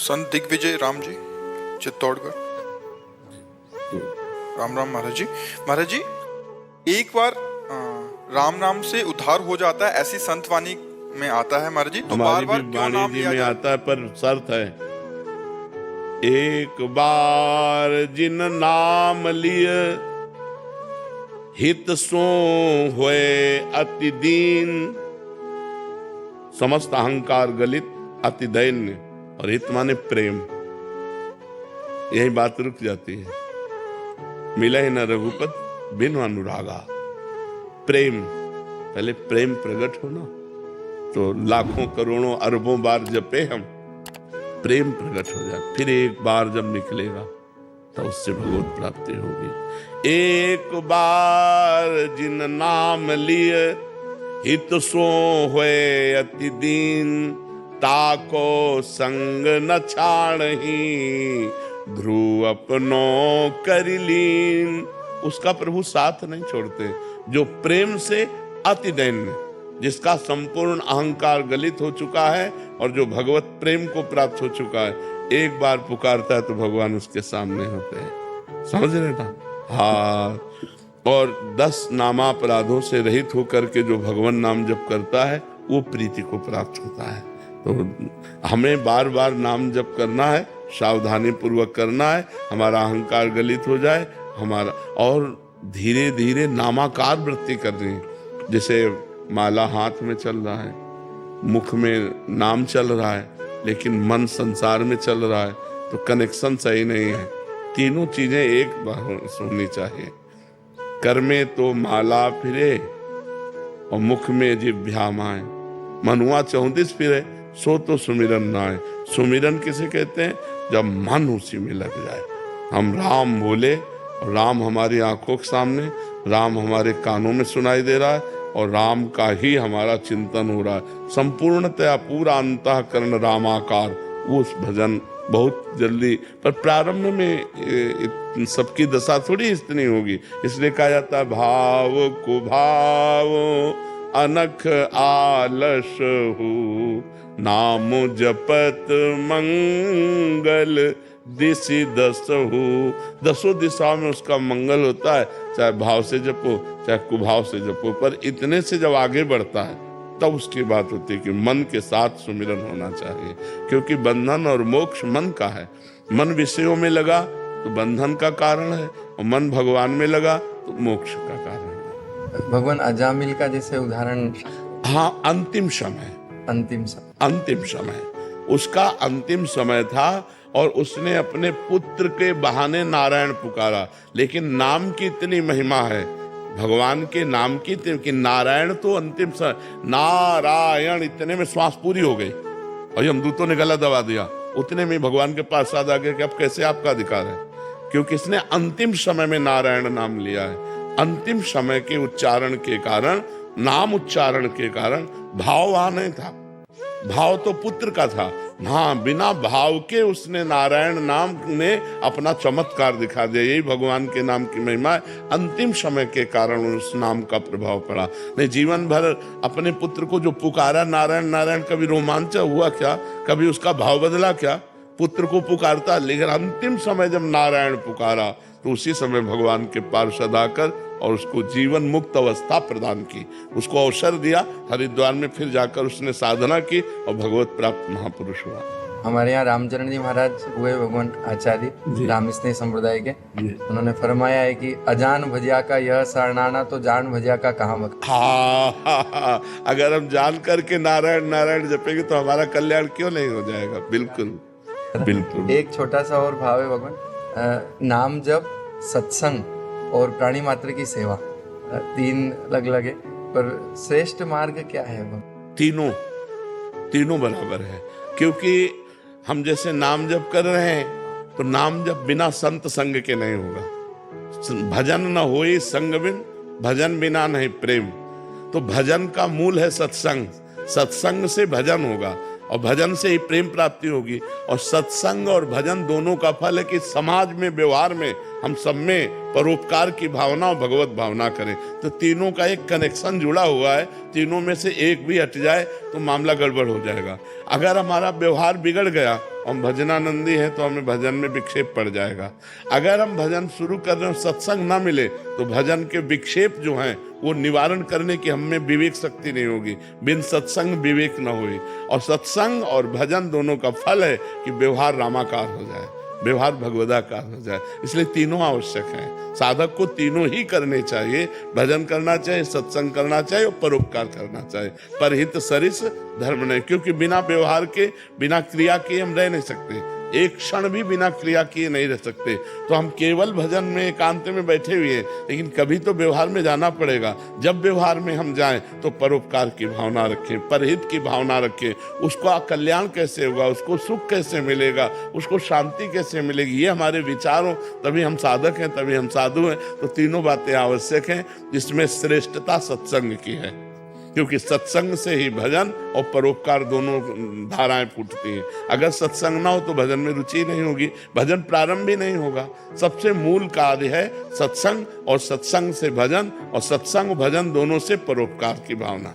संत दिग्विजय राम जी, चित्तौड़गढ़। राम राम महाराज जी। महाराज जी, एक बार राम नाम से उद्धार हो जाता है, ऐसी संत वाणी में आता है महाराज जी। तो बार हमारी बार भी क्यों वाणी नाम जी लिया में जाता आता है, पर शर्त है, एक बार जिन नाम लिय हित सो हुए अति दीन, समस्त अहंकार गलित अति दैन्य। और हित माने प्रेम, यही बात रुक जाती है। मिला ही न रघुपत बिन अनुरागा। प्रेम, पहले प्रेम प्रकट होना, तो लाखों करोड़ों अरबों बार जपे हम, प्रेम प्रकट हो जाए, फिर एक बार जब निकलेगा तो उससे भगवत प्राप्ति होगी। एक बार जिन नाम लिए हित सो हुए अति दीन, ताको संग न छाड़ही ध्रुव अपनो करिलीन। उसका प्रभु साथ नहीं छोड़ते, जो प्रेम से अति दैन्य, जिसका संपूर्ण अहंकार गलित हो चुका है और जो भगवत प्रेम को प्राप्त हो चुका है, एक बार पुकारता है तो भगवान उसके सामने होते हैं। समझ रहे ना? हाँ। और 10 नामापराधों से रहित होकर के जो भगवान नाम जप करता है वो प्रीति को प्राप्त होता है। तो हमें बार बार नाम जप करना है, सावधानी पूर्वक करना है, हमारा अहंकार गलित हो जाए हमारा, और धीरे धीरे नामाकार वृत्ति करनी है। जैसे माला हाथ में चल रहा है, मुख में नाम चल रहा है, लेकिन मन संसार में चल रहा है, तो कनेक्शन सही नहीं है। तीनों चीजें एक बार होनी चाहिए। कर में तो माला फिरे और मुख में जिह्वा माए, मनुआ 34 फिरे सो तो सुमिरन नाए। सुमिरन किसे कहते हैं? जब मन उसी में लग जाए। हम राम बोले और राम हमारी आंखों के सामने, राम हमारे कानों में सुनाई दे रहा है और राम का ही हमारा चिंतन हो रहा है, संपूर्णतया पूरा अंतःकरण रामाकार। वो उस भजन बहुत जल्दी, पर प्रारंभ में सबकी दशा थोड़ी इतनी होगी, इसलिए कहा जाता है भाव को भाव अनख आलस हो, नाम जपत मंगल दिशि दस हो। 10 दिशाओं में उसका मंगल होता है, चाहे भाव से जपो चाहे कुभाव से जपो। पर इतने से जब आगे बढ़ता है तब उसकी बात होती है कि मन के साथ सुमिरन होना चाहिए, क्योंकि बंधन और मोक्ष मन का है। मन विषयों में लगा तो बंधन का कारण है, और मन भगवान में लगा तो मोक्ष का कारण है। भगवान अजामिल का जैसे उदाहरण, हाँ, अंतिम समय, अंतिम समय उसका अंतिम समय था, और उसने अपने पुत्र के बहाने नारायण पुकारा। लेकिन नाम की इतनी महिमा है, भगवान के नाम की, कि नारायण तो अंतिम समय, नारायण इतने में श्वास पूरी हो गई और यमदूतों ने गला दबा दिया। उतने में भगवान के पास साथ आ गया कि अब कैसे आपका अधिकार है, क्योंकि इसने अंतिम समय में नारायण नाम लिया है। अंतिम समय के उच्चारण के कारण, नाम उच्चारण के कारण, भाव वहां नहीं था, भाव तो पुत्र का था। हाँ, बिना भाव के उसने नारायण नाम ने अपना चमत्कार दिखा दिया। यही भगवान के नाम की महिमा है। अंतिम समय के कारण उस नाम का प्रभाव पड़ा। नहीं, जीवन भर अपने पुत्र को जो पुकारा नारायण नारायण, कभी रोमांच हुआ क्या? कभी उसका भाव बदला क्या? पुत्र को पुकारता, लेकिन अंतिम समय जब नारायण पुकारा तो उसी समय भगवान के पार्षद आकर और उसको जीवन मुक्त अवस्था प्रदान की, उसको अवसर दिया। हरिद्वार में फिर जाकर उसने साधना की और भगवत प्राप्त महापुरुष हुआ। हमारे यहाँ रामचरण जी महाराज हुए भगवान आचार्य राम स्नेह संप्रदाय के, उन्होंने फरमाया है कि अजान भजिया का यह शरणाना तो जान भजिया का कहाँ भक्ति। हाँ, अगर हम जान करके नारायण नारायण जपेंगे तो हमारा कल्याण क्यों नहीं हो जाएगा? बिल्कुल बिल्कुल। एक छोटा सा और भाव है भगवान, नाम जप, सत्संग और प्राणी मात्र की सेवा, 3 अलग अलग है, पर श्रेष्ठ मार्ग क्या है? तीनों बराबर है, क्योंकि हम जैसे नाम जप कर रहे हैं तो नाम जप बिना संत संग के नहीं होगा। भजन न होई संग बिन, भजन बिना नहीं प्रेम। तो भजन का मूल है सत्संग, सत्संग से भजन होगा और भजन से ही प्रेम प्राप्ति होगी। और सत्संग और भजन दोनों का फल है कि समाज में, व्यवहार में, हम सब में परोपकार की भावना और भगवत भावना करें। तो तीनों का एक कनेक्शन जुड़ा हुआ है, तीनों में से एक भी हट जाए तो मामला गड़बड़ हो जाएगा। अगर हमारा व्यवहार बिगड़ गया हम भजनानंदी हैं तो हमें भजन में विक्षेप पड़ जाएगा। अगर हम भजन शुरू कर रहे हो, सत्संग ना मिले तो भजन के विक्षेप जो हैं वो निवारण करने की हम में विवेक शक्ति नहीं होगी। बिन सत्संग विवेक न हुई। और सत्संग और भजन दोनों का फल है कि व्यवहार रामाकार हो जाए, व्यवहार भगवदाकार हो जाए। इसलिए तीनों आवश्यक हैं। साधक को तीनों ही करने चाहिए, भजन करना चाहिए, सत्संग करना चाहिए और परोपकार करना चाहिए। परहित सरिस धर्म नहीं, क्योंकि बिना व्यवहार के, बिना क्रिया के हम रह नहीं सकते। एक क्षण भी बिना क्रिया किए नहीं रह सकते। तो हम केवल भजन में एकांत में बैठे हुए हैं, लेकिन कभी तो व्यवहार में जाना पड़ेगा। जब व्यवहार में हम जाएं तो परोपकार की भावना रखें, परहित की भावना रखें। उसका कल्याण कैसे होगा, उसको सुख कैसे मिलेगा, उसको शांति कैसे मिलेगी, ये हमारे विचार हो, तभी हम साधक हैं, तभी हम साधु हैं। तो तीनों बातें आवश्यक हैं, जिसमें श्रेष्ठता सत्संग की है, क्योंकि सत्संग से ही भजन और परोपकार दोनों धाराएं फूटती हैं। अगर सत्संग ना हो तो भजन में रुचि नहीं होगी, भजन प्रारंभ भी नहीं होगा। सबसे मूल कार्य है सत्संग, और सत्संग से भजन, और सत्संग भजन दोनों से परोपकार की भावना।